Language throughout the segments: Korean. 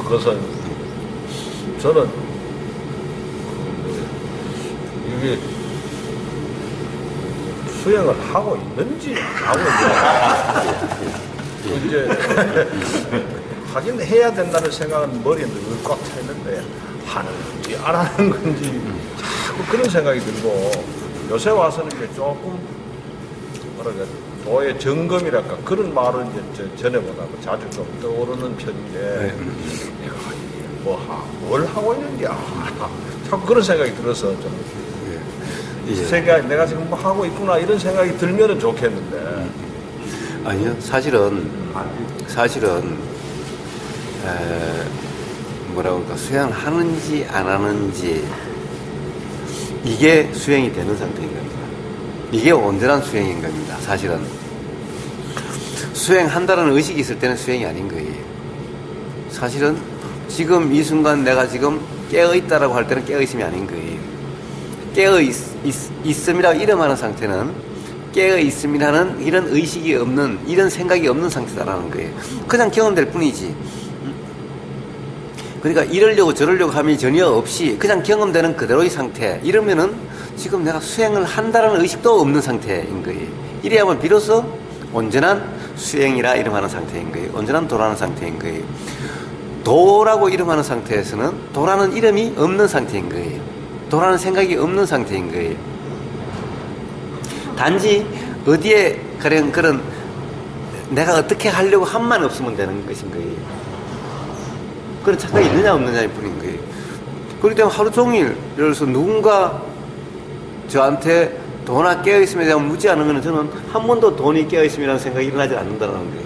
그것은 저는 이게 수행을 하고 있는지 안 하고 있는지 이제 하긴 해야 된다는 생각은 머리에 늘 꽉 차 있는데 하는지 안 하는 건지 자꾸 그런 생각이 들고 요새 와서는 이제 조금 뭐랄까 도의 점검이랄까 그런 말을 이제 전에보다 자주 좀 떠오르는 편인데 뭘 하고 있는지 자꾸 그런 생각이 들어서 좀 생각 내가 지금 뭐 하고 있구나 이런 생각이 들면은 좋겠는데 아니요 사실은 뭐라고 할까 수행을 하는지 안 하는지 이게 수행이 되는 상태인 겁니다. 이게 온전한 수행인 겁니다. 사실은 수행한다는 의식이 있을 때는 수행이 아닌 거예요. 사실은 지금 이 순간 내가 지금 깨어있다라고 할 때는 깨어있음이 아닌 거예요. 깨어있음이라고 이름하는 상태는 깨어있음이라는 이런 의식이 없는 이런 생각이 없는 상태다라는 거예요. 그냥 경험될 뿐이지. 그러니까 이러려고 저러려고 함이 전혀 없이 그냥 경험되는 그대로의 상태 이러면은 지금 내가 수행을 한다는 의식도 없는 상태인 거예요. 이래야만 비로소 온전한 수행이라 이름하는 상태인 거예요. 온전한 도라는 상태인 거예요. 도라고 이름하는 상태에서는 도라는 이름이 없는 상태인 거예요. 도라는 생각이 없는 상태인 거예요. 단지 어디에 그런 내가 어떻게 하려고 함만 없으면 되는 것인 거예요. 그런 착각이 있느냐 없느냐일 뿐인 거예요. 그렇기 때문에 하루 종일 예를 들어서 누군가 저한테 도나 깨어있음에 대한 묻지 않은 거는 저는 한 번도 돈이 깨어있음이라는 생각이 일어나지 않는다는 거예요.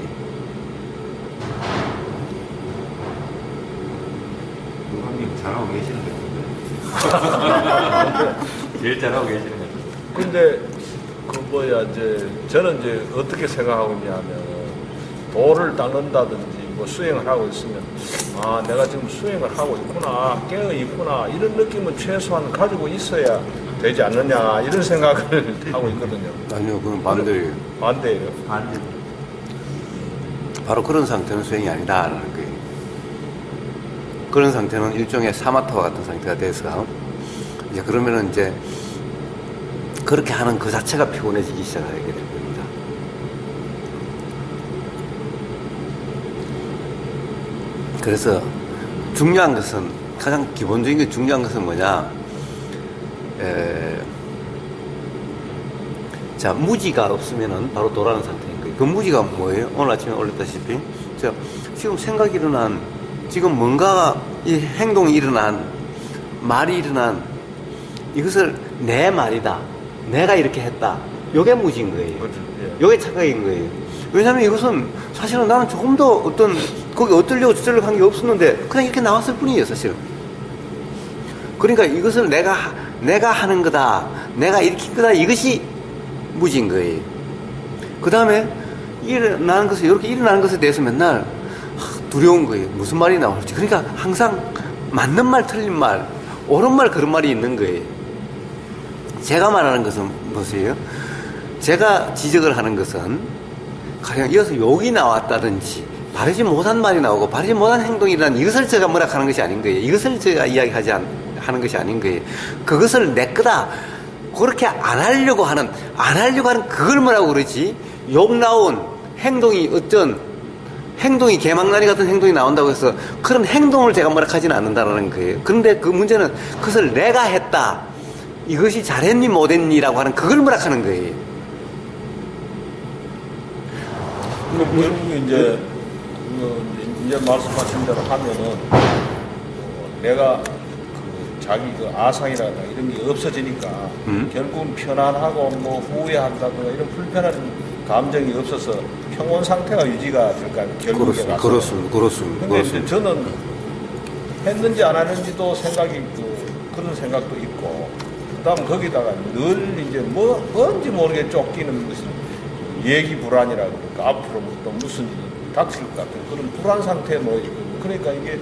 형님 잘하고 계시는 것 같은데. 제일 잘하고 계시는 것 같은데. 근데 이제 저는 이제 어떻게 생각하고 있냐면 도를 닦는다든지 뭐 수행을 하고 있으면 내가 지금 수행을 하고 있구나 깨어 있구나 이런 느낌은 최소한 가지고 있어야 되지 않느냐 이런 생각을 하고 있거든요. 아니요 그건 반대예요. 반대예요. 반대. 바로 그런 상태는 수행이 아니다라는 거예요. 그런 상태는 일종의 사마타와 같은 상태가 돼서 이제 그러면은 이제 그렇게 하는 그 자체가 피곤해지기 시작하게 될 겁니다. 그래서 중요한 것은 가장 기본적인 게 중요한 것은 뭐냐? 자 무지가 없으면은 바로 도라는 상태인 거예요. 그 무지가 뭐예요? 오늘 아침에 올렸다시피 자 지금 생각이 일어난 지금 뭔가 이 행동이 일어난 말이 일어난 이것을 내 말이다. 내가 이렇게 했다. 요게 무지인 거예요. 요게 착각인 거예요. 왜냐하면 이것은 사실은 나는 조금 더 어떤 거기 어쩌려고 저쩌려고 한 게 없었는데 그냥 이렇게 나왔을 뿐이에요 사실은. 그러니까 이것을 내가 하는 거다. 내가 일으킨 거다. 이것이 무지인 거예요. 그 다음에 일어나는 것을 이렇게 일어나는 것에 대해서 맨날 두려운 거예요. 무슨 말이 나올지. 그러니까 항상 맞는 말 틀린 말 옳은 말 그런 말이 있는 거예요. 제가 말하는 것은 무엇이에요? 제가 지적을 하는 것은 가령 이어서 욕이 나왔다든지 바르지 못한 말이 나오고 바르지 못한 행동이 일어난 이것을 제가 뭐라 하는 것이 아닌 거예요. 이것을 제가 이야기하지 하는 것이 아닌 거예요. 그것을 내 거다. 그렇게 안 하려고 하는 그걸 뭐라고 그러지? 욕 나온 행동이 어떤 행동이 개망나니 같은 행동이 나온다고 해서 그런 행동을 제가 뭐라 하지는 않는다는 거예요. 그런데 그 문제는 그것을 내가 했다. 이것이 잘했니 못했니라고 하는 그걸 뭐라 하는 거예요. 결국 이제 말씀하신 대로 하면은 내가 자기 아상이라든가 이런 게 없어지니까 결국은 편안하고 뭐 후회한다든가 이런 불편한 감정이 없어서 평온 상태가 유지가 될까 결국에 가서. 그렇습니다. 근데 이제 저는 했는지 안 했는지도 생각이 그런 생각도 있고 그다음 거기다가 늘 이제 뭔지 모르게 쫓기는 무슨 얘기 불안이라고 그러니까 앞으로 또 무슨 일이 닥칠 것 같은 그런 불안 상태에 놓여 있고 그러니까 이게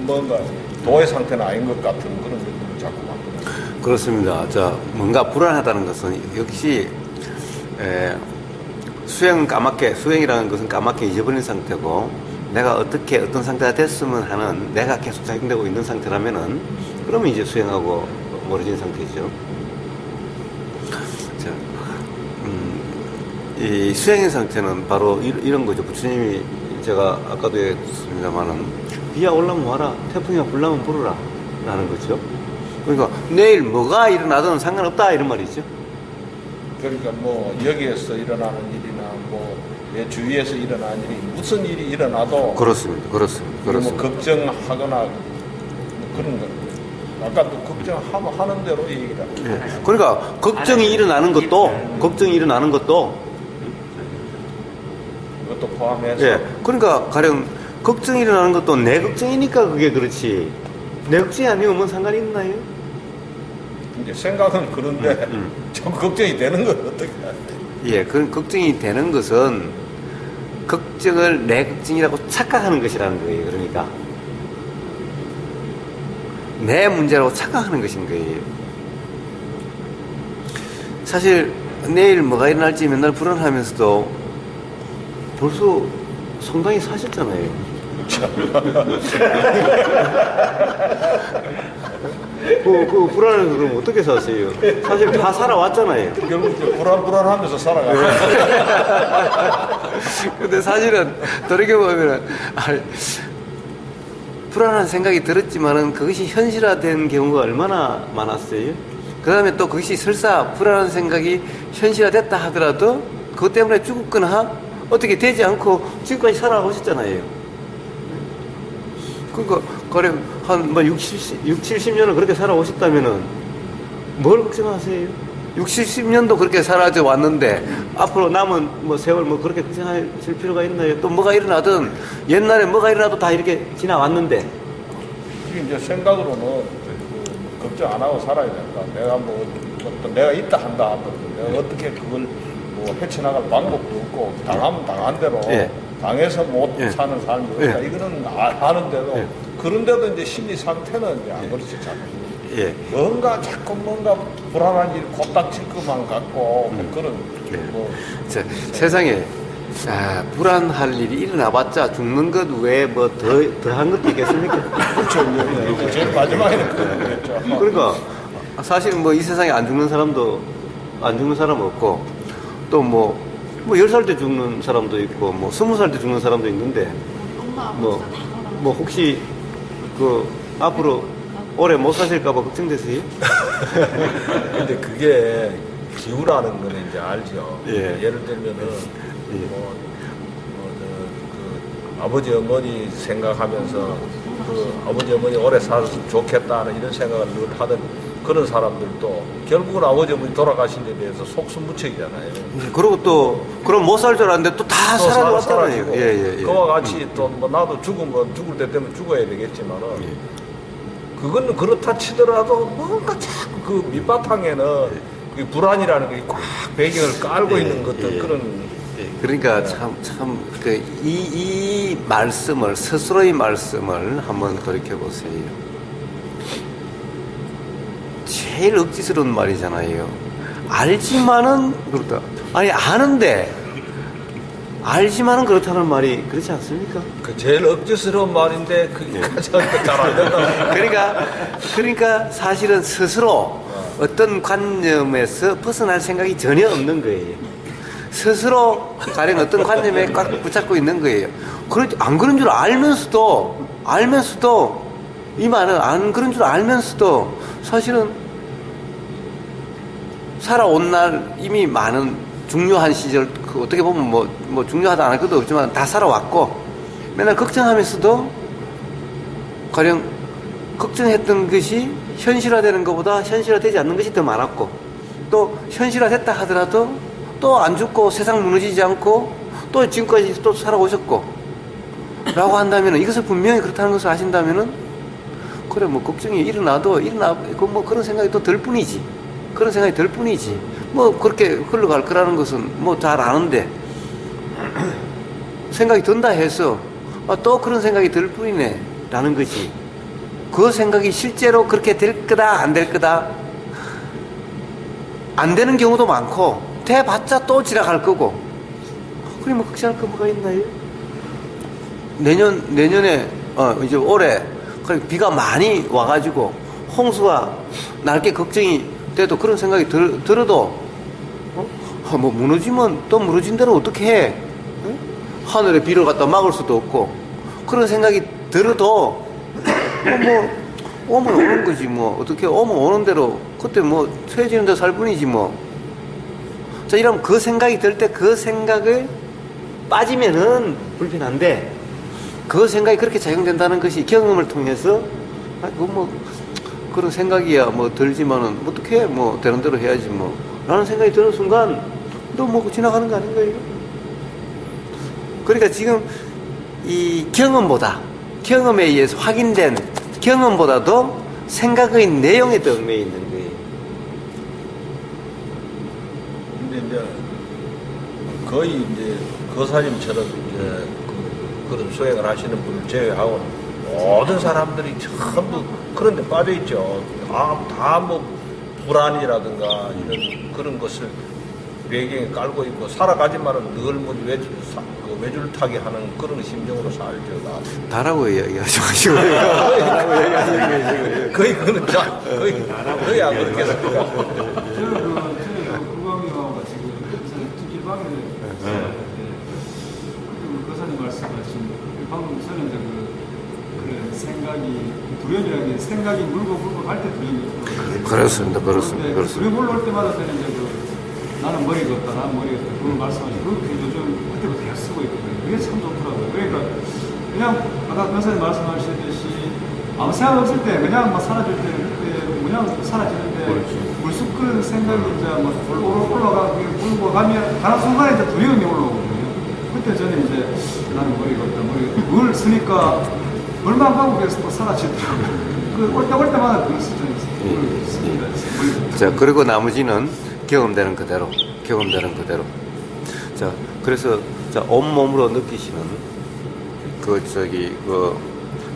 뭔가 도의 상태는 아닌 것 같은 그런 느낌을 자꾸 받거든요. 그렇습니다. 자, 뭔가 불안하다는 것은 역시 수행이라는 것은 까맣게 잊어버린 상태고 내가 어떻게 어떤 상태가 됐으면 하는 내가 계속 작용되고 있는 상태라면은 그러면 이제 수행하고 멀어진 상태죠. 자, 이 수행의 상태는 바로 이런 거죠. 부처님이 제가 아까도 했습니다만은 비야 올라면 와라, 태풍이야 불나면 불어라 라는 거죠. 그러니까 내일 뭐가 일어나든 상관없다 이런 말이죠. 그러니까 뭐 여기에서 일어나는 일이나 뭐 내 주위에서 일어나는 일이 무슨 일이 일어나도 그렇습니다. 그렇습니다. 뭐 걱정하거나 뭐 그런 거. 아까도 걱정하는 대로 얘기를 하고. 예. 그러니까 걱정이 일어나는 것도 그것도 포함해서. 예. 그러니까 가령 걱정이 일어나는 것도 내 걱정이니까 그게 그렇지. 내 걱정이 아니면 뭔 상관이 있나요? 이제 생각은 그런데 좀 걱정이 되는 건 어떻게 해야 돼? 예. 그 걱정이 되는 것은 걱정을 내 걱정이라고 착각하는 것이라는 거예요. 그러니까 내 문제라고 착각하는 것인 거예요. 사실 내일 뭐가 일어날지 맨날 불안하면서도 벌써 상당히 사셨잖아요. 그 불안해서 그럼 어떻게 사세요? 사실 다 살아왔잖아요. 결국 이제 불안하면서 살아가요. 근데 사실은 돌이켜보면은 불안한 생각이 들었지만은 그것이 현실화된 경우가 얼마나 많았어요? 그 다음에 또 그것이 설사 불안한 생각이 현실화됐다 하더라도 그것 때문에 죽었거나 어떻게 되지 않고 지금까지 살아오셨잖아요. 그러니까 가령 한 60, 70년을 그렇게 살아오셨다면은 뭘 걱정하세요? 60, 70년도 그렇게 살아져 왔는데 앞으로 남은 뭐 세월 뭐 그렇게 걱정하실 필요가 있나요? 또 뭐가 일어나든 옛날에 뭐가 일어나도 다 이렇게 지나왔는데 이게 이제 생각으로는 그 걱정 안 하고 살아야 된다. 내가 뭐 어떤 내가 있다 한다 하더라도 내가 어떻게 그걸 뭐 헤쳐나갈 방법도 없고 당하면 당한 대로 예. 당해서 못 예. 사는 사람이 없다. 예. 이거는 아는데도 예. 그런데도 이제 심리 상태는 이제 안 그렇지 자꾸. 예. 뭔가 자꾸 뭔가 불안한 일 곱닥칠 것만 갖고 뭐 그런 예. 뭐 자, 세상에 불안할 일이 일어나봤자 죽는 것 외에 뭐 더한 것도 있겠습니까? 그렇죠. 이제 제일 마지막에는 그랬죠. 그러니까 사실은 뭐 이 세상에 안 죽는 사람 없고 또 뭐 10살 때 죽는 사람도 있고 뭐 20살 때 죽는 사람도 있는데 뭐 혹시 그 앞으로 오래 못 사실까봐 걱정되세요? 근데 그게 기후라는 거는 이제 알죠. 예. 예를 들면은 예. 그 아버지 어머니 생각하면서 그 아버지 어머니 오래 살았으면 좋겠다는 이런 생각을 늘 하던 그런 사람들도 결국은 아버지 어머니 돌아가신 데 대해서 속수무책이잖아요. 그리고 또 그럼 못 살 줄 알았는데 또 다 또 살아왔잖아요. 살아지고 예. 그와 같이 또 뭐 나도 죽으면 죽을 때 되면 죽어야 되겠지만은 그거는 그렇다 치더라도 뭔가 자꾸 그 밑바탕에는 그 불안이라는 게 꽉 배경을 깔고 있는 것들 그런 그러니까 이 말씀을 스스로의 말씀을 한번 돌이켜 보세요. 제일 억지스러운 말이잖아요. 알지만은 그렇다. 아니 아는데 알지만은 그렇다는 말이 그렇지 않습니까? 그 제일 억지스러운 말인데 그게 가장 잘 안 된다. 그러니까 사실은 스스로 어떤 관념에서 벗어날 생각이 전혀 없는 거예요. 스스로 가령 어떤 관념에 꽉 붙잡고 있는 거예요. 안 그런 줄 알면서도 이 말은 안 그런 줄 알면서도 사실은 살아온 날 이미 많은 중요한 시절 그 어떻게 보면 뭐 중요하다 안 할 것도 없지만 다 살아왔고 맨날 걱정하면서도 가령 걱정했던 것이 현실화되는 것보다 현실화되지 않는 것이 더 많았고 또 현실화됐다 하더라도 또 안 죽고 세상 무너지지 않고 또 지금까지 또 살아오셨고 라고 한다면 이것을 분명히 그렇다는 것을 아신다면은 그래 뭐 걱정이 일어나도 뭐 그런 생각이 또 들 뿐이지 뭐 그렇게 흘러갈 거라는 것은 뭐 잘 아는데 생각이 든다 해서 또 그런 생각이 들 뿐이네 라는 거지. 그 생각이 실제로 그렇게 될 거다 안 될 거다 안 되는 경우도 많고 돼봤자 또 지나갈 거고 그럼 뭐 걱정할 거 뭐가 있나요? 내년에, 이제 올해, 비가 많이 와가지고, 홍수가 날 게 걱정이 돼도 그런 생각이 들어도, 뭐 무너지면 또 무너진 대로 어떻게 해? 응? 하늘에 비를 갖다 막을 수도 없고, 그런 생각이 들어도, 오면 오는 거지, 뭐. 어떻게 오면 오는 대로, 그때 뭐, sve해지는 데 살 뿐이지, 뭐. 자, 이러면 그 생각이 들 때 그 생각을 빠지면은 불편한데, 그 생각이 그렇게 작용된다는 것이 경험을 통해서, 그런 생각이야, 뭐, 들지만은, 어떻게 해? 뭐, 되는 대로 해야지, 뭐. 라는 생각이 드는 순간, 너 뭐, 지나가는 거 아닌가요? 그러니까 지금, 이 경험에 의해서 확인된 경험보다도 생각의 내용에 더 얽매여 있는 거예요. 근데 이제 거의 이제 거사님처럼 이제 그런 수행을 하시는 분을 제외하고 모든 사람들이 전부 그런 데 빠져 있죠. 다 뭐 불안이라든가 이런 그런 것을 배경에 깔고 있고 살아가지만은 늘 뭐 외줄타기 하는 그런 심정으로 살죠. 다라고 이야기하지 마시고. 다라고 이야기하시는 게 거의 그는 거의 안 그렇게 해서 저는 국왕님하고 같이 특길방에 거사님 말씀하신 방금 저는 그런 생각이 두려움이라는 게 생각이 물고 갈 때 두려움이 있고 그렇습니다. 두려움 올라올 때마다 저는 이제 나는 머리가 없다, 나는 머리가 없다 그걸 말씀하시고 그 표현도 좀 그때부터 계속 쓰고 있거든요. 그게 참 좋더라고요. 그러니까 그냥 아까 거사님 말씀하셨듯이 아무 생각 없을 때 그냥 막 사라질 때 그냥 사라지는데 불쑥 그 생각이 이제 막 올라가고 가면 가는 순간에 이제 두려움이 올라오거든요. 그때 저는 이제 나는 머리가 없다, 물 쓰니까 얼마 안 가고 계속 사라지더라고요. 올 때마다 그걸 씁니다. 자, 그리고 나머지는 경험되는 그대로. 자, 그래서, 자, 온몸으로 느끼시는,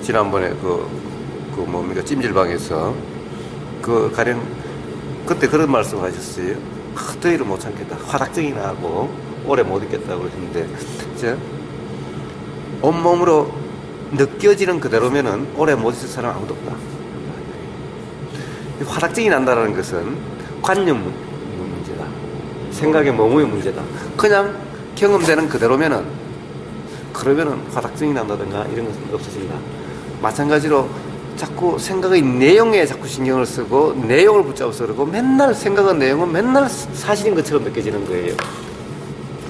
지난번에 뭡니까, 찜질방에서, 가령, 그때 그런 말씀 하셨어요. 더위를 못 참겠다. 화닥증이 나고, 오래 못 있겠다고 그러셨는데, 자, 온몸으로 느껴지는 그대로면은, 오래 못 있을 사람 아무도 없다. 화닥증이 난다는 것은, 관념 문제다. 생각의 머무의 문제다. 그냥 경험되는 그대로면은, 그러면은 화닥증이 난다든가 이런 것은 없어진다. 마찬가지로 자꾸 생각의 내용에 자꾸 신경을 쓰고 내용을 붙잡아서 그러고 맨날 생각한 내용은 맨날 사실인 것처럼 느껴지는 거예요.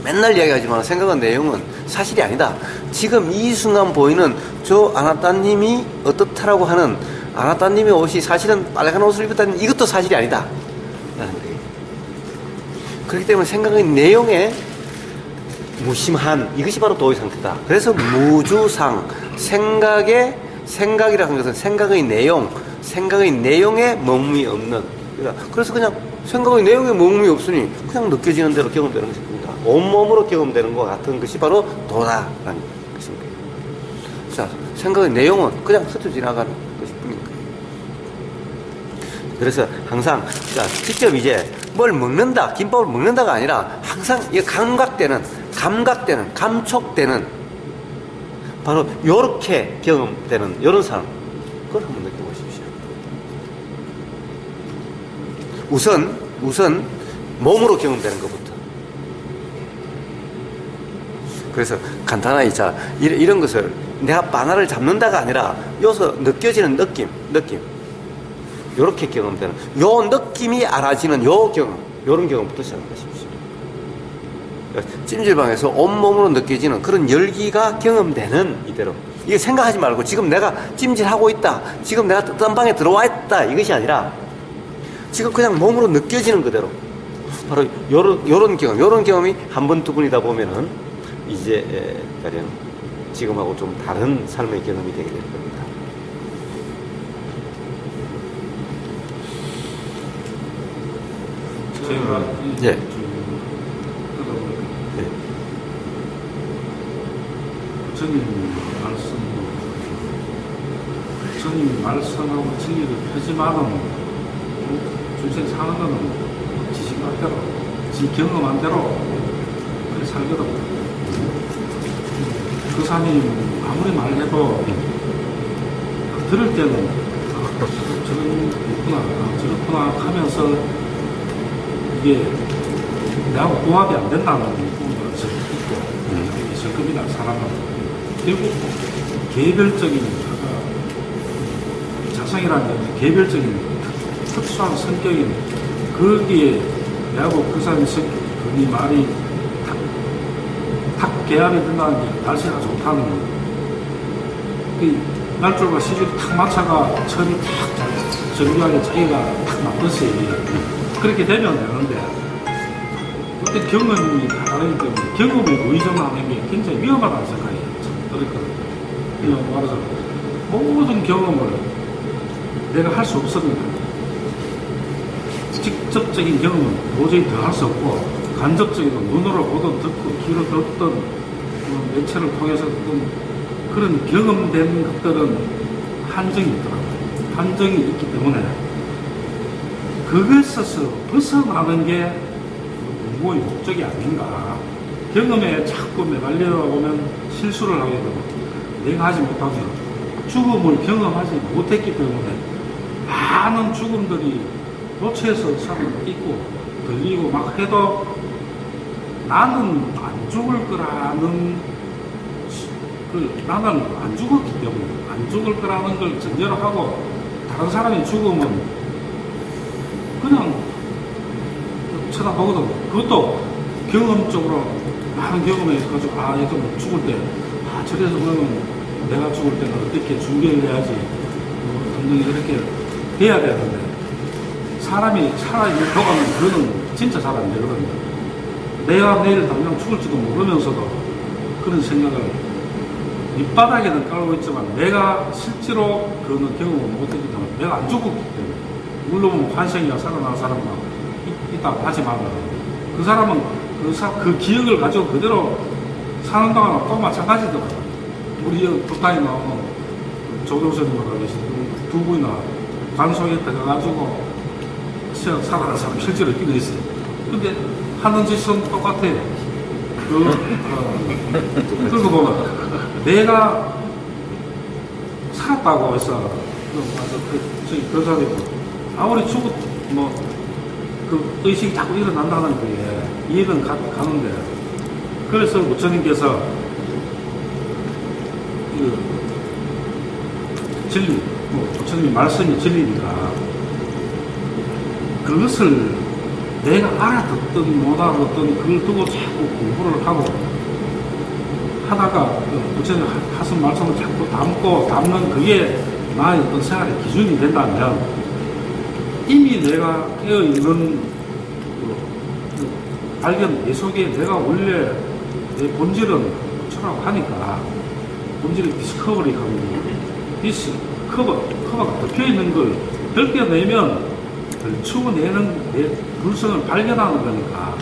맨날 이야기하지만 생각한 내용은 사실이 아니다. 지금 이 순간 보이는 저 아나따님이 어떻다라고 하는 아나따님의 옷이 사실은 빨간 옷을 입었다는 이것도 사실이 아니다. 라는 거예요. 그렇기 때문에 생각의 내용에 무심한 이것이 바로 도의 상태다. 그래서 무주상 생각이라는 것은 생각의 내용에 머물이 없는. 그래서 그냥 생각의 내용에 머물이 없으니 그냥 느껴지는 대로 경험되는 것입니다. 온몸으로 경험되는 것 같은 것이 바로 도다라는 것입니다. 자, 생각의 내용은 그냥 스쳐 지나가는 것일 뿐인 거예요. 그래서 항상 자, 직접 이제 뭘 먹는다, 김밥을 먹는다가 아니라 항상 이 감각되는, 감촉되는 바로 요렇게 경험되는 요런 사람, 그걸 한번 느껴보십시오. 우선 몸으로 경험되는 것부터. 그래서 간단하게 자 이런 것을 내가 바나를 잡는다가 아니라 여기서 느껴지는 느낌 요렇게 경험되는 요 느낌이 알아지는 요 경험, 요런 경험부터 시작하십시오. 찜질방에서 온몸으로 느껴지는 그런 열기가 경험되는 이대로. 이거 생각하지 말고 지금 내가 찜질하고 있다, 지금 내가 뜨뜻한 방에 들어와 있다, 이것이 아니라 지금 그냥 몸으로 느껴지는 그대로 바로 요런 경험이 한 번 두 번이다 보면은 이제 가령 지금하고 좀 다른 삶의 경험이 되게 될 겁니다. 예. 주님 말씀하고 진리를 펴지만은 주신 상황은 지식한 대로, 지 경험한 대로 그렇게 살거든. 그 사람이 아무리 말해도 들을 때는 저렇구나 하면서 이게 내하고 조합이 안 된다는 부분도 있고 성급이나 사람은 결국 개별적인 자성이라는 게 개별적인 특수한 성격인 거기에 내하고 그 사람의 성격 그 말이 탁 개합이 된다는 게 날씨가 좋다는 거. 그 날줄과 시줄이 탁 맞춰가 철이 탁 정교하게 자기가 탁 맞듯이 그렇게 되면 되는데 어떤 경험이 다르기 때문에 경험에 의존하는 게 굉장히 위험하다는 생각이 참 들었거든요. 그냥 말해서 모든 경험을 내가 할 수 없으면 직접적인 경험은 도저히 더 할 수 없고 간접적이고 눈으로 보든 듣고 귀로 듣든 매체를 통해서 듣든 그런 경험된 것들은 한정이 있더라고요. 한정이 있기 때문에 그것에서 벗어나는 게 공부의 목적이 아닌가. 경험에 자꾸 매달려 보면 실수를 하게 되고 내가 하지 못하면 죽음을 경험하지 못했기 때문에 많은 죽음들이 도처에서 사람 있고 들리고 막 해도 나는 안 죽을 거라는 나는 안 죽었기 때문에 안 죽을 거라는 걸 전제로 하고 다른 사람이 죽으면 그냥 쳐다보거든. 그것도 경험적으로 많은 경험에 가지고 이거 뭐 죽을 때 저래서 그러면 내가 죽을 때는 어떻게 준비를 해야지 감정이 그렇게 돼야 되는데 사람이 살아있는 도가면 그거는 진짜 잘 안 되거든요. 내가 내일 당장 죽을지도 모르면서도 그런 생각을 밑바닥에는 깔고 있지만 내가 실제로 그런 경험을 못했기 때문에 내가 안 죽었기 때문에 물론 환생이나 살아난 사람은 있다고 하지만 그 사람은 그 기억을 가지고 그대로 사는 동안 또 마찬가지더라고요. 우리 북한에 나오는 조종선님하고 계신 두 분이나 관속에 들어가가지고 살아난 사람 실제로 있기도 있어요. 근데 하는 짓은 똑같아요. 그러고 보면 내가 살았다고 해서 그 사람이 아무리 죽었 그 의식이 자꾸 일어난다는 게 이해는 가는데 그래서 부처님께서 그 진리 부처님이 말씀이 진리니까 그것을 내가 알아듣든 못 알아듣든 그걸 두고 자꾸 공부를 하고 하다가 부처님 하신 말씀을 자꾸 담는 그게 나의 어떤 생활의 기준이 된다면 이미 내가 깨어있는 발견, 내 속에 내가 원래 내 본질은 부처라고 하니까 본질이 디스커버리 하고 디스커버가 덮여있는 걸 벗겨내면 들추어내는 내 불성을 발견하는 거니까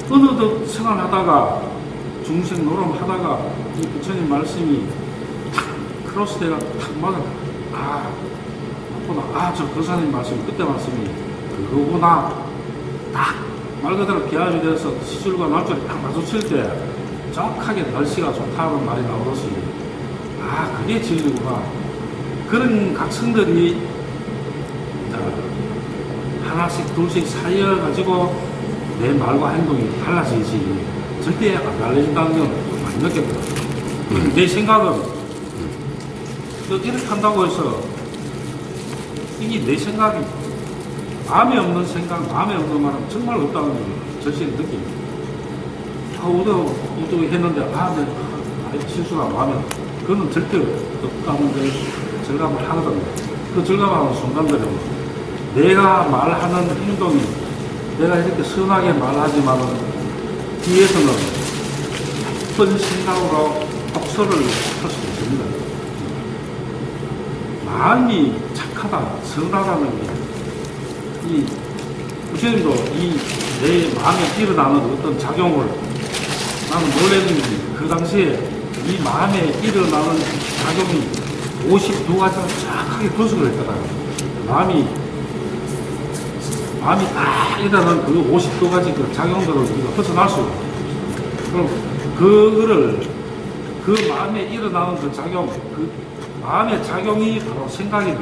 어느덧 생활하다가 중생 노름하다가 이 부처님 말씀이 탁 크로스대가 탁 맞아 저 거사님 말씀 그때 말씀이 그거구나 딱 말 그대로 기압이 돼서 시줄과 날줄이 딱 마주칠 때 정확하게 날씨가 좋다는 말이 나오듯이 그게 진리구나. 그런 각성들이 하나씩 둘씩 쌓여가지고 내 말과 행동이 달라지지 절대 안 달라진다는 건 많이 느꼈거든요. 내 생각은 이렇게 한다고 해서 이게 내 생각이 마음에 없는 생각, 마음에 없는 말은 정말 없다는 걸 절실히 느낍니다. 우도 했는데 내 실수라고 하면 그거는 절대 없다는 걸 절감을 하거든요. 그 절감하는 순간들은 내가 말하는 행동이 내가 이렇게 선하게 말하지만은 뒤에서는 나쁜 생각으로 독서를 할 수 있습니다. 마음이 착하다, 선하다는 게 이 부처님도 내 마음에 일어나는 어떤 작용을 나는 놀랬는지 그 당시에 이 마음에 일어나는 작용이 52가지를 정확하게 분석을 했더라고요. 마음이 딱 일어나는 그 52가지 그 작용들을 우리가 벗어날 수 없어요. 그럼 그 마음에 일어나는 그 작용, 그 마음의 작용이 바로 생각이다.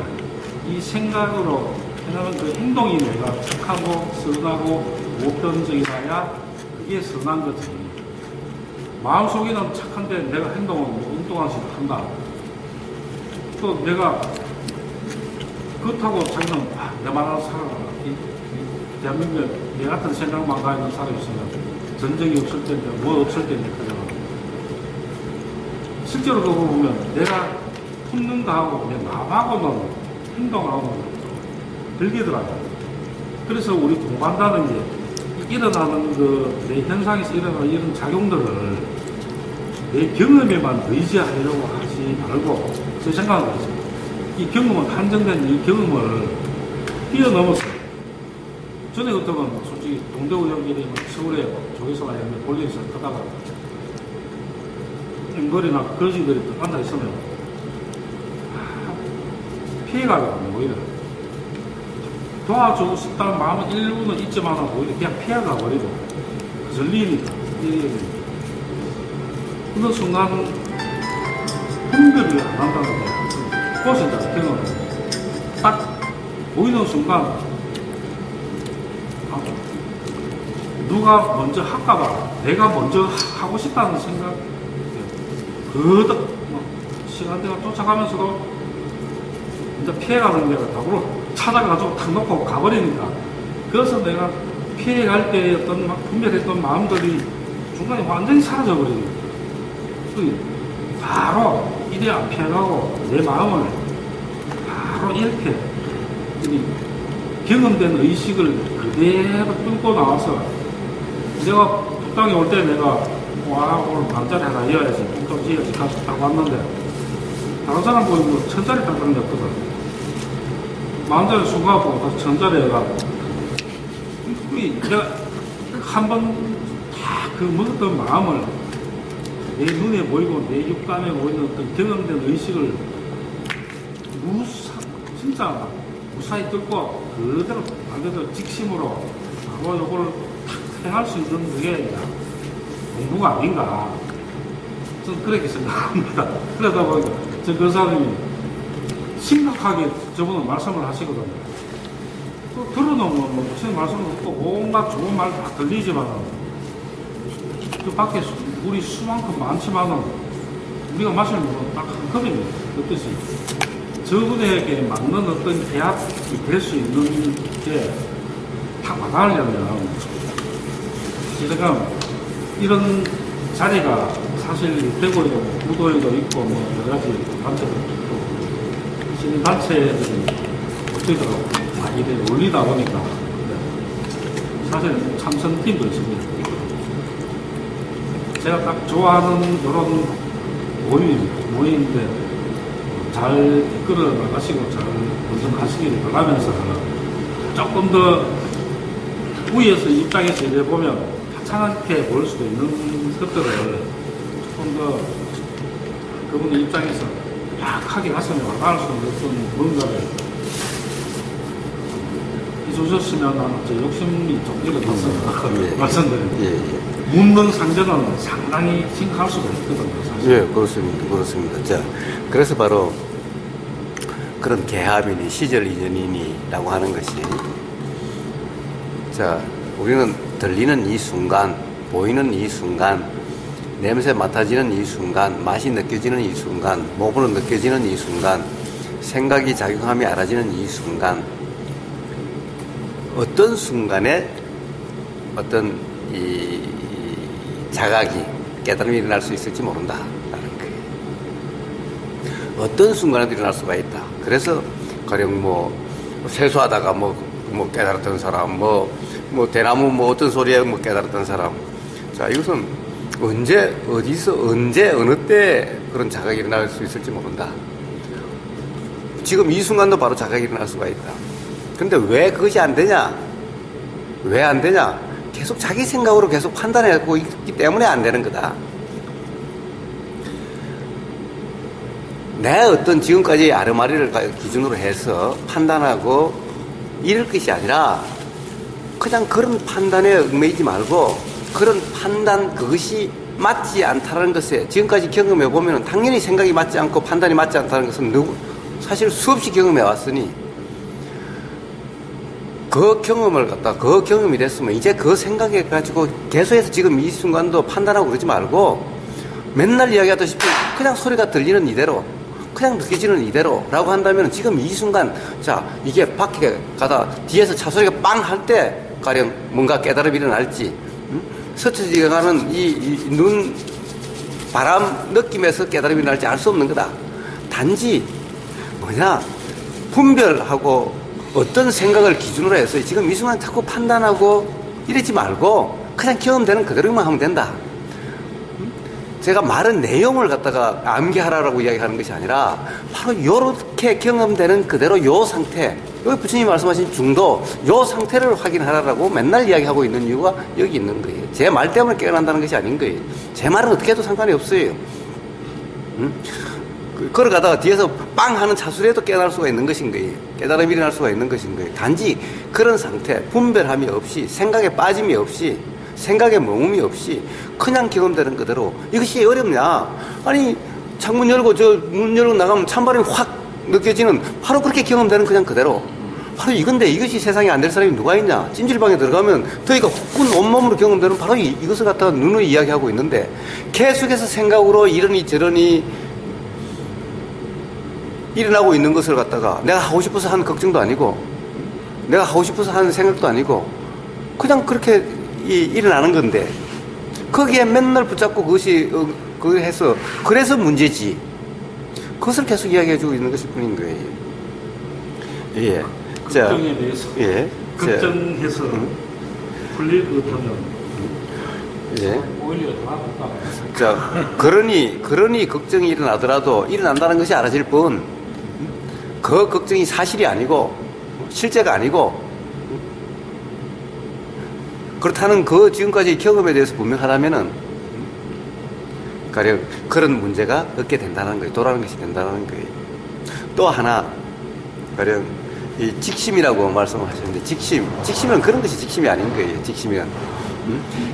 이 생각으로 왜냐하면 그 행동이 내가 착하고 선하고 보편적이라야 그게 선한 거지. 마음속에는 착한데 내가 행동은 뭐 엉뚱한 식으로 한다. 또 내가 그렇다고 자기는 내 말하는 사람 대한민국에 내 같은 생각만 가지고 사람이 있으면 전쟁이 없을 텐데 뭐 없을 텐데 그냥 실제로 그거 보면 내가 품는 거하고 내 마음하고는 행동하고는 들리더라고요. 그래서 우리 공부한다는 게 일어나는 그 내 현상에서 일어나는 이런 작용들을 내 경험에만 의지하려고 하지 말고 제 생각은 그렇습니다. 이 경험은 한정된 이 경험을 뛰어넘어서 전에 같으면 솔직히 동대구 연결이 서울에 조교소가 있는데 볼일에서 가다가 머리나 거지들이 앉아있으면 피해가거든요. 오히려 도와주고 싶다는 마음은 일부는 있지만 오히려 그냥 피해가 버리고 걸리니까 어느 순간 분별을 안 한다는 게 그것이다. 경험은 딱 보이는 순간 누가 먼저 할까봐 내가 먼저 하고 싶다는 생각 거듭 시간대가 쫓아가면서도 이제 피해가는 데가 답으로 찾아가지고 탁 놓고 가버리니까 그래서 내가 피해갈 때 어떤 막 분별했던 마음들이 중간에 완전히 사라져버리니까 바로 이래 안 피해가고 내 마음을 바로 이렇게 경험된 의식을 그대로 뚫고 나와서 내가 북당에 올 때 내가 와 오늘 만짜리 하나 이어야지 북당 지어야지 가서 딱 왔는데 다른 사람 보이면 뭐 천짜리 딱 그런 게 없거든. 만짜리 순간 보고 다시 천짜리가 내가 한 번 다 그 먹었던 마음을 내 눈에 보이고 내 육감에 보이는 어떤 경험된 의식을 진짜 무사히 뚫고 그대로 반대로 직심으로 바로 요거를 탁 행할 수 있는 그게 공부가 아닌가 저는 그렇게 생각합니다. 그러다 보니까 그 사람이 심각하게 저분은 말씀을 하시거든요. 또 들어놓으면 무슨 말씀을 듣고 온갖 좋은 말 다 들리지만 그 밖에 우리 수만큼 많지만은 우리가 마시는 물은 딱 한 컵입니다. 그 뜻이 저분에게 맞는 어떤 계약이 될 수 있는 게 딱 와닿으려면 제가 이런 자리가 사실 대구에도 무도에도 있고 뭐 여러 가지 단체도 있고 시민 단체들이 어쩌더라고 다 이래 올리다 보니까 사실 참선팀도 있습니다. 제가 딱 좋아하는 이런 모임인데 잘 이끌어 나가시고 잘 운전하시기를 바라면서 조금 더 위에서 입장에서 이래 보면 하찮게 보일 수도 있는 것들을 조금 더 그분의 입장에서 약하게 가슴에 와닿을 수 있는 어떤 뭔가를 해주셨으면 나는 제 욕심이 좀 일어났어요. 말씀드립니다. 묻는 상대는 상당히 심각할 수가 있거든요, 사실. 예, 그렇습니다. 그렇습니다. 자, 그래서 바로 그런 개합이니 시절 이전이니라고 하는 것이 자, 우리는 들리는 이 순간, 보이는 이 순간, 냄새 맡아지는 이 순간, 맛이 느껴지는 이 순간, 몸으로 느껴지는 이 순간, 생각이 작용함이 알아지는 이 순간, 어떤 순간에 어떤 이 자각이 깨달음이 일어날 수 있을지 모른다라는 거예요. 어떤 순간에도 일어날 수가 있다. 그래서 가령 뭐 세수하다가 뭐 깨달았던 사람, 뭐 대나무 뭐 어떤 소리에 뭐 깨달았던 사람. 자, 이것은 언제 어디서 언제 어느 때 그런 자각이 일어날 수 있을지 모른다. 지금 이 순간도 바로 자각이 일어날 수가 있다. 근데 왜 그것이 안 되냐? 왜 안 되냐? 계속 자기 생각으로 계속 판단하고 있기 때문에 안 되는 거다. 내 어떤 지금까지 아르마리를 기준으로 해서 판단하고 이럴 것이 아니라 그냥 그런 판단에 얽매이지 말고 그런 판단 그것이 맞지 않다는 것에 지금까지 경험해 보면 당연히 생각이 맞지 않고 판단이 맞지 않다는 것은 사실 수없이 경험해 왔으니 그 경험을 갖다 그 경험이 됐으면 이제 그 생각에 가지고 계속해서 지금 이 순간도 판단하고 그러지 말고 맨날 이야기하다시피 그냥 소리가 들리는 이대로 그냥 느껴지는 이대로 라고 한다면 지금 이 순간 자 이게 밖에 가다 뒤에서 차 소리가 빵 할 때 가령 뭔가 깨달음이 일어날지 스쳐지가는 이 눈 바람 느낌에서 깨달음이 일어날지 알 수 없는 거다. 단지 뭐냐 분별하고 어떤 생각을 기준으로 해서 지금 이 순간 자꾸 판단하고 이러지 말고 그냥 경험되는 그대로만 하면 된다. 제가 말한 내용을 갖다가 암기하라고 이야기하는 것이 아니라 바로 이렇게 경험되는 그대로 요 상태, 여기 부처님이 말씀하신 중도 요 상태를 확인하라고 맨날 이야기하고 있는 이유가 여기 있는 거예요. 제 말 때문에 깨어난다는 것이 아닌 거예요. 제 말은 어떻게 해도 상관이 없어요. 걸어가다가 뒤에서 빵 하는 차소리에도 깨달을 수가 있는 것인 거예요. 깨달음이 일어날 수가 있는 것인 거예요. 단지 그런 상태, 분별함이 없이 생각에 빠짐이 없이 생각에 머금이 없이 그냥 경험되는 그대로. 이것이 어렵냐? 아니 창문 열고 저 문 열고 나가면 찬바람이 확 느껴지는 바로 그렇게 경험되는 그냥 그대로. 바로 이건데 이것이 세상에 안 될 사람이 누가 있냐? 찜질방에 들어가면 더위가 훅 온몸으로 경험되는 바로 이것을 갖다가 눈으로 이야기하고 있는데 계속해서 생각으로 이러니 저러니 일어나고 있는 것을 갖다가 내가 하고 싶어서 하는 걱정도 아니고 내가 하고 싶어서 하는 생각도 아니고 그냥 그렇게 일어나는 건데 거기에 맨날 붙잡고 그것이 그걸 해서 그래서 문제지. 그것을 계속 이야기해주고 있는 것일 뿐인 거예요. 예. 자, 걱정에 대해서 예. 걱정해서 풀릴 것 하면 예. 오히려 더 아깝다. 자, 그러니 걱정이 일어나더라도 일어난다는 것이 알아질 뿐, 그 걱정이 사실이 아니고, 실제가 아니고, 그렇다는 그 지금까지 경험에 대해서 분명하다면은, 가령 그런 문제가 없게 된다는 거예요. 돌아가는 것이 된다는 거예요. 또 하나, 가령 이 직심이라고 말씀을 하셨는데, 직심은 그런 것이 직심이 아닌 거예요. 직심이란.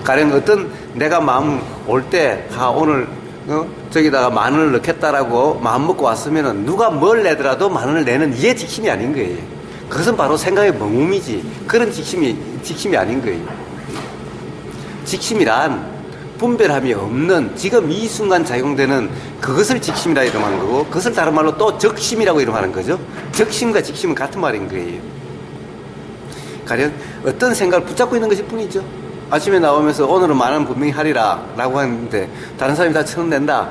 가령 어떤 내가 마음 올 때, 오늘, 저기다가 10,000원을 넣겠다라고 마음 먹고 왔으면은 누가 뭘 내더라도 10,000원을 내는 이게 직심이 아닌 거예요. 그것은 바로 생각의 멍움이지. 그런 직심이 아닌 거예요. 직심이란 분별함이 없는 지금 이 순간 작용되는 그것을 직심이라 이름하는 거고, 그것을 다른 말로 또 적심이라고 이름하는 거죠. 적심과 직심은 같은 말인 거예요. 가령 어떤 생각을 붙잡고 있는 것일 뿐이죠. 아침에 나오면서 오늘은 10,000원 분명히 하리라 라고 하는데 다른 사람이 다 1,000원 낸다.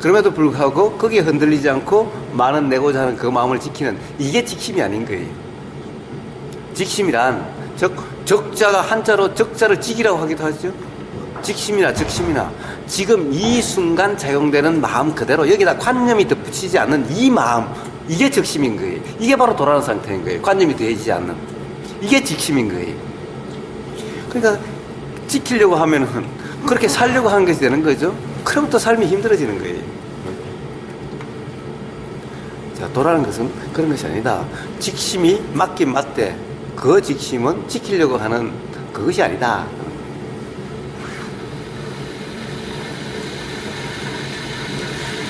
그럼에도 불구하고 거기에 흔들리지 않고 10,000원 내고자 하는 그 마음을 지키는 이게 직심이 아닌 거예요. 직심이란 적자가 한자로 적자를 직이라고 하기도 하죠. 직심이나 적심이나 지금 이 순간 작용되는 마음 그대로 여기다 관념이 덧붙이지 않는 이 마음, 이게 적심인 거예요. 이게 바로 돌아가는 상태인 거예요. 관념이 더해지지 않는 이게 직심인 거예요. 그러니까 지키려고 하면은 그렇게 살려고 하는 것이 되는 거죠. 그럼 또 삶이 힘들어지는 거예요. 자, 돌아가는 것은 그런 것이 아니다. 직심이 맞긴 맞대. 그 직심은 지키려고 하는 그것이 아니다.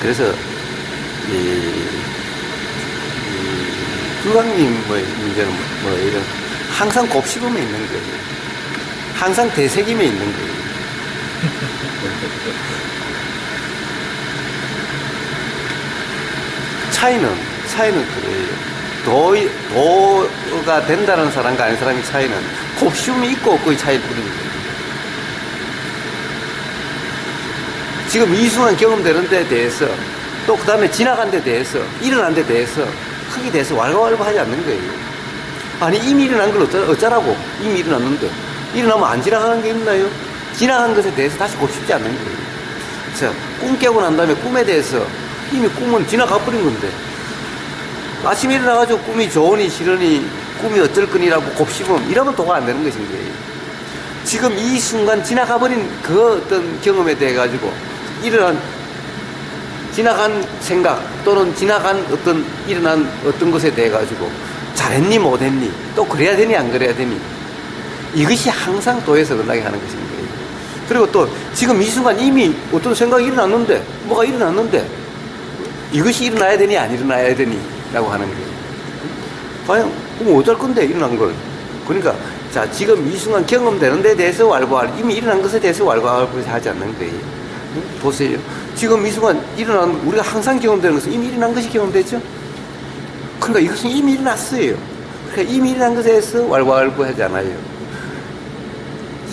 그래서 이 불광님의 문제는 뭐 이런 항상 곱씹음에 있는 거예요. 항상 되새김에 있는 거예요. 차이는 그래요. 도가 된다는 사람과 아닌 사람의 차이는 곱씹음이 있고 없고의 차이일 뿐입니다. 지금 이 순간 경험되는 데에 대해서 또 그 다음에 지나간 데 대해서 일어난 데 대해서 크게 대해서 왈가왈부하지 않는 거예요. 아니 이미 일어난 걸 어쩌라고. 이미 일어났는데 일어나면 안 지나가는 게 있나요? 지나간 것에 대해서 다시 곱씹지 않는 거예요. 자, 꿈 깨고 난 다음에 꿈에 대해서 이미 꿈은 지나가 버린 건데 아침에 일어나가지고 꿈이 좋으니 싫으니 꿈이 어쩔 거니라고 곱씹으면 이러면 도가 안 되는 것인 거예요. 지금 이 순간 지나가버린 그 어떤 경험에 대해 가지고 지나간 생각 또는 지나간 어떤 일어난 어떤 것에 대해 가지고 잘했니 못했니 또 그래야 되니 안 그래야 되니 이것이 항상 도에서 끝나게 하는 것인 거예요. 그리고 또 지금 이 순간 이미 어떤 생각이 일어났는데, 뭐가 일어났는데, 이것이 일어나야 되니 안 일어나야 되니 라고 하는 거예요. 과연 그럼 어쩔 건데 일어난 걸. 그러니까 자, 지금 이 순간 경험되는 데 대해서 왈가왈부, 이미 일어난 것에 대해서 왈가왈부 하지 않는 거예요. 보세요. 지금 이 순간 일어난, 우리가 항상 경험되는 것은 이미 일어난 것이 경험되죠. 그러니까 이것은 이미 일어났어요. 그러니까 이미 일어난 것에 대해서 왈가왈부 하지 않아요.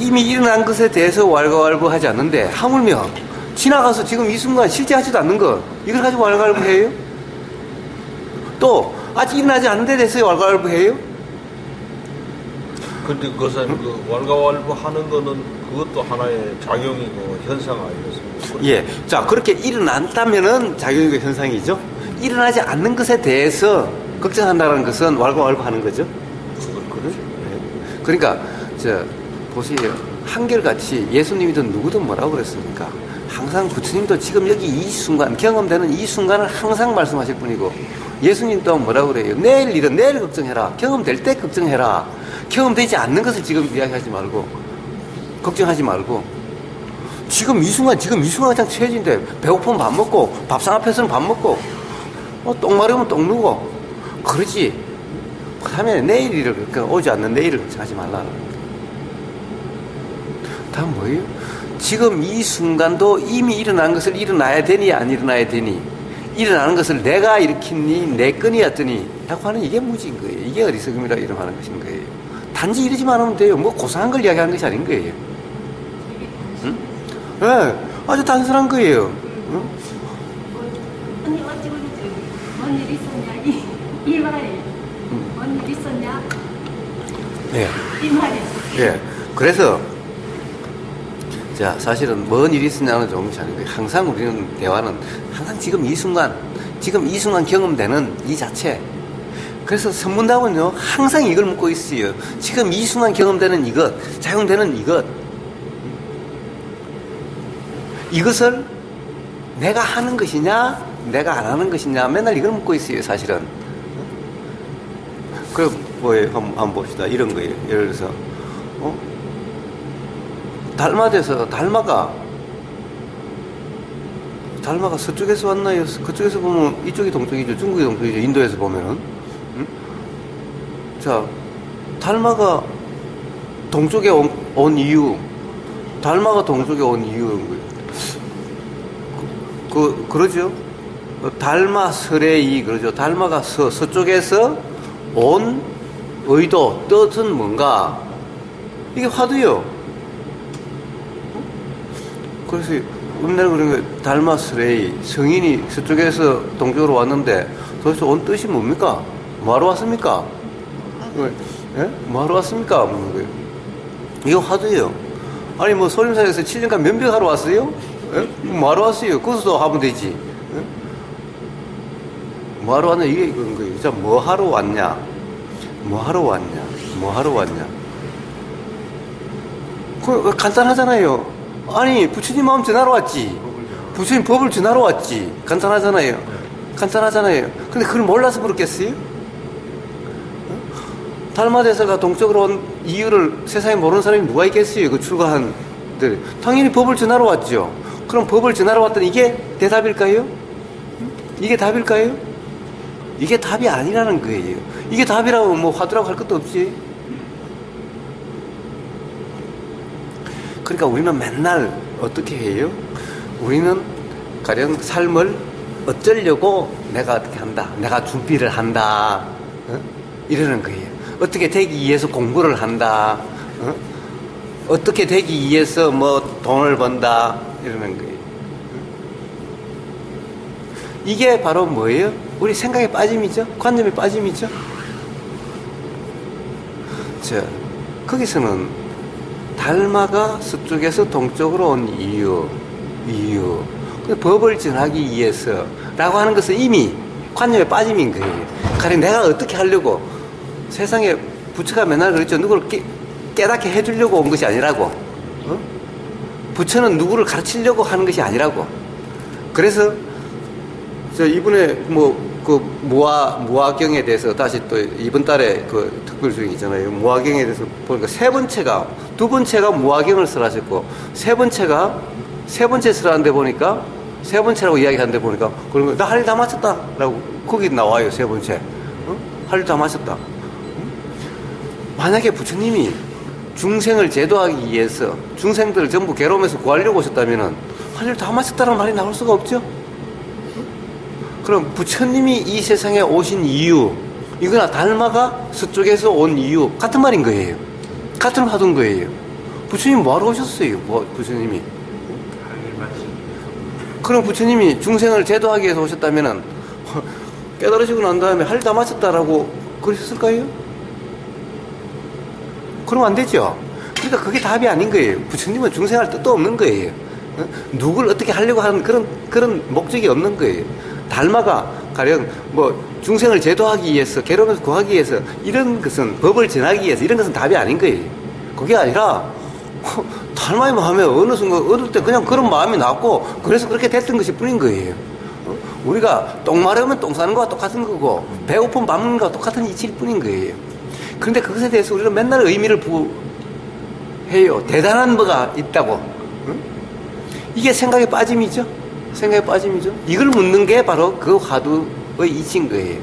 이미 일어난 것에 대해서 왈가왈부 하지 않는데, 하물며 지나가서 지금 이 순간 실제 하지도 않는 것, 이걸 가지고 왈가왈부 해요? 또 아직 일어나지 않는 데 대해서 왈가왈부 해요? 근데 그것은 그 왈가왈부 하는 거는 그것도 하나의 작용이고 현상 아니겠습니까? 예. 자, 그렇게 일어났다면은 작용이고 현상이죠. 일어나지 않는 것에 대해서 걱정한다는 것은 왈가왈부 하는 거죠. 그렇죠. 예. 그러니까, 보세요. 한결같이 예수님이든 누구든 뭐라고 그랬습니까? 항상 부처님도 지금 여기 이 순간, 경험되는 이 순간을 항상 말씀하실 뿐이고, 예수님 또한 뭐라고 그래요? 내일 일은 내일 걱정해라. 경험될 때 걱정해라. 경험되지 않는 것을 지금 이야기하지 말고, 걱정하지 말고, 지금 이 순간 가장 최저인데, 배고프면 밥 먹고, 밥상 앞에서는 밥 먹고, 똥 마르면 똥 누고, 그러지. 그 다음에 내일 일을, 그러니까 오지 않는 내일을 걱정하지 말라. 다음 뭐예요? 지금 이 순간도 이미 일어난 것을 일어나야 되니 안 일어나야 되니, 일어나는 것을 내가 일으키니 내 건이었더니 라고 하는 이게 무지인 거예요. 이게 어리석음이라 이름하는 것인 거예요. 단지 이러지만 하면 돼요. 뭐 고상한 걸 이야기하는 것이 아닌 거예요. 응? 네, 아주 단순한 거예요. 응? 언니 어찌 그러지? 뭔 일 있었냐? 이 말이 뭔 일 있었냐? 네. 이 말이 예. 그래서 자, 사실은 뭔 일이 있었냐는 좋은 것이 아니고, 항상 우리는 대화는 항상 지금 이 순간 경험되는 이 자체. 그래서 선문답은요, 항상 이걸 묻고 있어요. 지금 이 순간 경험되는 이것, 작용되는 이것. 이것을 내가 하는 것이냐, 내가 안 하는 것이냐, 맨날 이걸 묻고 있어요, 사실은. 그럼 뭐예요? 한번 봅시다. 이런 거예요. 예를 들어서, 달마에서 달마가 서쪽에서 왔나요? 그쪽에서 보면 이쪽이 동쪽이죠. 중국이 동쪽이죠. 인도에서 보면은. 응? 자, 달마가 동쪽에 온 이유, 달마가 동쪽에 온 이유는 거예요. 그러죠. 달마 설레이 그러죠. 달마가 서쪽에서 온 의도, 뜻은 뭔가? 이게 화두요. 그래서 우리나라 그런 거 달마스레이 성인이 서쪽에서 동쪽으로 왔는데 도대체 온 뜻이 뭡니까? 뭐하러 왔습니까? 예? 뭐하러 왔습니까? 묻는 거예요. 이거 화두예요. 아니 뭐 소림사에서 7년간 면벽하러 왔어요? 예? 뭐하러 왔어요? 거기서도 하면 되지. 예? 뭐하러 왔냐? 이게 그런 거예요. 자, 뭐하러 왔냐? 뭐하러 왔냐? 뭐하러 왔냐? 그 간단하잖아요. 아니, 부처님 마음 전하러 왔지. 부처님 법을 전하러 왔지. 간단하잖아요. 간단하잖아요. 근데 그걸 몰라서 그렇겠어요? 달마대사가 동쪽으로 온 이유를 세상에 모르는 사람이 누가 있겠어요? 그 출가한 들. 당연히 법을 전하러 왔죠. 그럼 법을 전하러 왔더니 이게 대답일까요? 이게 답일까요? 이게 답이 아니라는 거예요. 이게 답이라고 뭐 화두라고 할 것도 없지. 그러니까 우리는 맨날 어떻게 해요? 우리는 가령 삶을 어쩌려고 내가 어떻게 한다. 내가 준비를 한다. 이러는 거예요. 어떻게 되기 위해서 공부를 한다. 어떻게 되기 위해서 뭐 돈을 번다. 이러는 거예요. 이게 바로 뭐예요? 우리 생각의 빠짐이죠? 관념의 빠짐이죠? 거기서는 달마가 서쪽에서 동쪽으로 온 이유. 법을 전하기 위해서 라고 하는 것은 이미 관념의 빠짐인 거예요. 가령 내가 어떻게 하려고, 세상에 부처가 맨날 그랬죠. 누구를 깨닫게 해주려고 온 것이 아니라고. 부처는 누구를 가르치려고 하는 것이 아니라고. 그래서 저 이번에 그 무화경에 대해서 다시 또 이번 달에 그 특별 수행 있잖아요. 무화경에 대해서 보니까 두 번째가 무화경을 설하셨고, 세 번째 설하는데 보니까, 세 번째라고 이야기하는데 보니까, 그런 거, 나 할 일 다 마쳤다. 라고, 거기 나와요, 세 번째. 할 일 다 마쳤다. 만약에 부처님이 중생을 제도하기 위해서 중생들을 전부 괴로움에서 구하려고 오셨다면은 할 일 다 마쳤다는 말이 나올 수가 없죠? 그럼 부처님이 이 세상에 오신 이유, 이거나 달마가 서쪽에서 온 이유, 같은 말인 거예요. 같은 화두인 거예요. 부처님이 뭐하러 오셨어요? 부처님이. 그럼 부처님이 중생을 제도하기 위해서 오셨다면은 깨달으시고 난 다음에 할 일 다 마쳤다라고 그러셨을까요? 그러면 안 되죠. 그러니까 그게 답이 아닌 거예요. 부처님은 중생할 뜻도 없는 거예요. 누굴 어떻게 하려고 하는 그런 목적이 없는 거예요. 달마가 가령 중생을 제도하기 위해서, 괴로움에서 구하기 위해서, 이런 것은 법을 전하기 위해서, 이런 것은 답이 아닌 거예요. 그게 아니라 달마의 마음에 어느 순간 어느 때 그냥 그런 마음이 났고, 그래서 그렇게 됐던 것이 뿐인 거예요. 우리가 똥 마르면 똥 싸는 거와 똑같은 거고, 배고프면 밥 먹는 거와 똑같은 이치일 뿐인 거예요. 그런데 그것에 대해서 우리는 맨날 의미를 부해요. 대단한 뭐가 있다고. 이게 생각의 빠짐이죠. 생각의 빠짐이죠. 이걸 묻는 게 바로 그 화두의 이치인 거예요.